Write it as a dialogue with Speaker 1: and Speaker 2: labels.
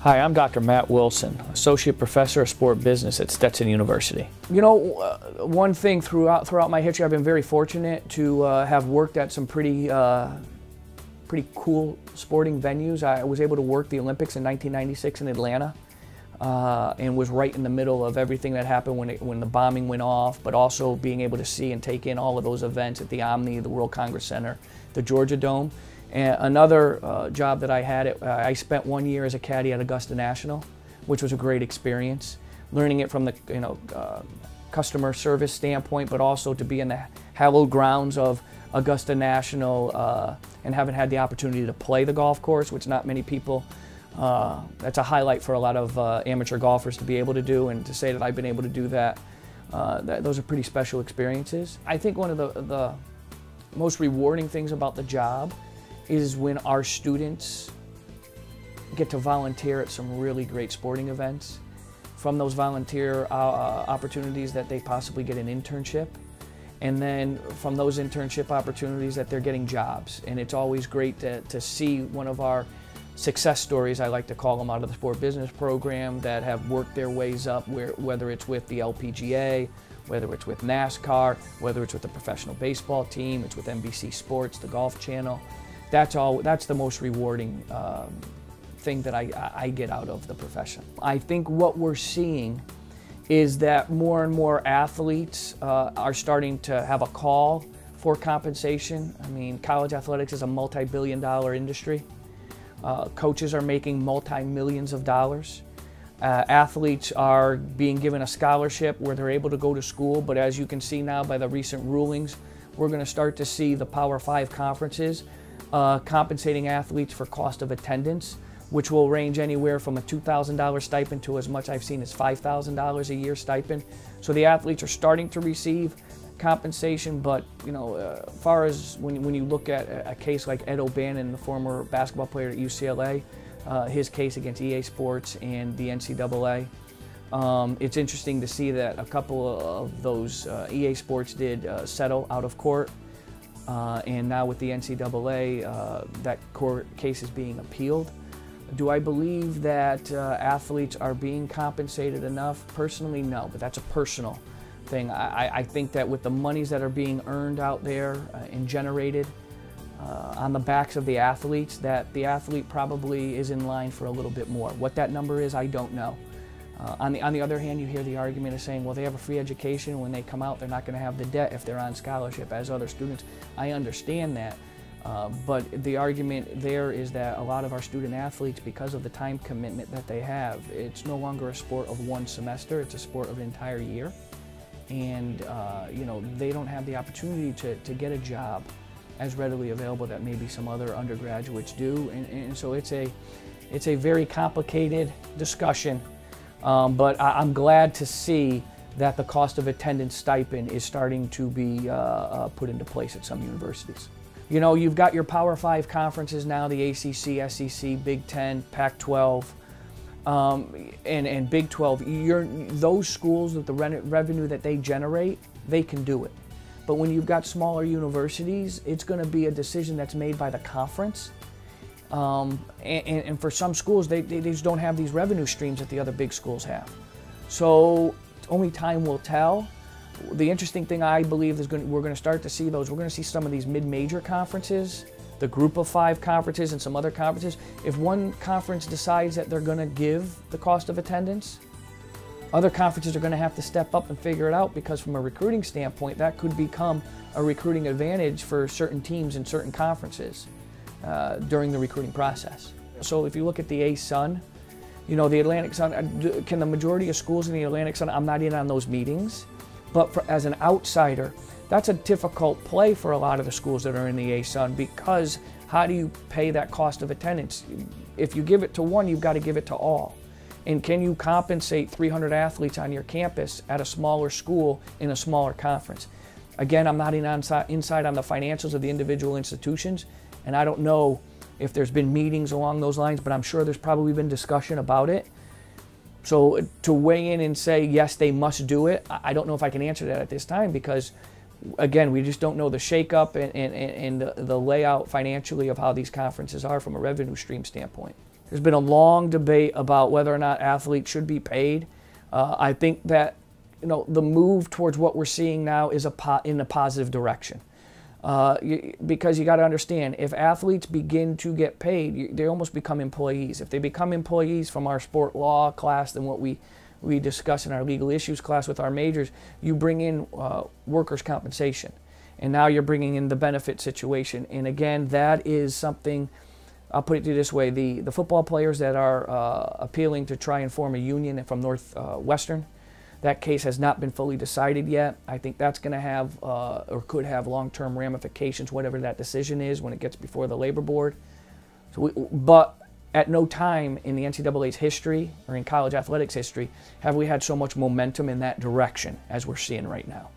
Speaker 1: Hi, I'm Dr. Matt Wilson, Associate Professor of Sport Business at Stetson University. You know, one thing throughout my history, I've been very fortunate to have worked at some pretty cool sporting venues. I was able to work the Olympics in 1996 in Atlanta and was right in the middle of everything that happened when the bombing went off, but also being able to see and take in all of those events at the Omni, the World Congress Center, the Georgia Dome. And another job that I had, I spent 1 year as a caddy at Augusta National, which was a great experience, learning it from the customer service standpoint, but also to be in the hallowed grounds of Augusta National and having had the opportunity to play the golf course, which not many people, that's a highlight for a lot of amateur golfers to be able to do, and to say that I've been able to do that, those are pretty special experiences. I think one of the most rewarding things about the job is when our students get to volunteer at some really great sporting events. From those volunteer opportunities that they possibly get an internship, and then from those internship opportunities that they're getting jobs. And it's always great to see one of our success stories, I like to call them, out of the sport business program that have worked their ways up, whether it's with the LPGA, whether it's with NASCAR, whether it's with the professional baseball team, it's with NBC Sports, the Golf Channel. That's the most rewarding thing that I get out of the profession. I think what we're seeing is that more and more athletes are starting to have a call for compensation. I mean, college athletics is a multi-billion-dollar industry. Coaches are making multi-millions of dollars. Athletes are being given a scholarship where they're able to go to school, but as you can see now by the recent rulings, we're going to start to see the Power 5 conferences compensating athletes for cost of attendance, which will range anywhere from a $2,000 stipend to as much I've seen as $5,000 a year stipend. So the athletes are starting to receive compensation, but as far as when you look at a case like Ed O'Bannon, the former basketball player at UCLA, his case against EA Sports and the NCAA, it's interesting to see that a couple of those EA Sports did settle out of court. And now with the NCAA, that court case is being appealed. Do I believe that athletes are being compensated enough? Personally, no, but that's a personal thing. I think that with the monies that are being earned out there and generated on the backs of the athletes, that the athlete probably is in line for a little bit more. What that number is, I don't know. On the other hand, you hear the argument of saying, well, they have a free education. When they come out, they're not going to have the debt if they're on scholarship as other students. I understand that, but the argument there is that a lot of our student athletes, because of the time commitment that they have, it's no longer a sport of one semester, it's a sport of an entire year. And they don't have the opportunity to get a job as readily available that maybe some other undergraduates do. And so it's a very complicated discussion. But I'm glad to see that the cost of attendance stipend is starting to be put into place at some universities. You know, you've got your Power 5 conferences now, the ACC, SEC, Big Ten, Pac-12, and Big 12. Those schools with the revenue that they generate, they can do it. But when you've got smaller universities, it's going to be a decision that's made by the conference. And for some schools, they just don't have these revenue streams that the other big schools have. So only time will tell. The interesting thing I believe is we're going to start to see we're going to see some of these mid-major conferences, the Group of 5 conferences and some other conferences. If one conference decides that they're going to give the cost of attendance, other conferences are going to have to step up and figure it out, because from a recruiting standpoint, that could become a recruiting advantage for certain teams in certain conferences during the recruiting process. So if you look at the ASUN, the Atlantic Sun, can the majority of schools in the Atlantic Sun, I'm not in on those meetings, but as an outsider, that's a difficult play for a lot of the schools that are in the ASUN, because how do you pay that cost of attendance? If you give it to one, you've got to give it to all. And can you compensate 300 athletes on your campus at a smaller school in a smaller conference? Again, I'm not inside on the financials of the individual institutions, and I don't know if there's been meetings along those lines, but I'm sure there's probably been discussion about it. So to weigh in and say, yes, they must do it, I don't know if I can answer that at this time, because, again, we just don't know the shakeup and the layout financially of how these conferences are from a revenue stream standpoint. There's been a long debate about whether or not athletes should be paid. I think that the move towards what we're seeing now is in a positive direction. Because you got to understand, if athletes begin to get paid, they almost become employees. If they become employees from our sport law class, then what we discuss in our legal issues class with our majors, you bring in workers' compensation. And now you're bringing in the benefit situation. And again, that is something, I'll put it to you this way, the football players that are appealing to try and form a union from Northwestern, that case has not been fully decided yet. I think that's going to have or could have long-term ramifications, whatever that decision is when it gets before the labor board. But at no time in the NCAA's history or in college athletics history have we had so much momentum in that direction as we're seeing right now.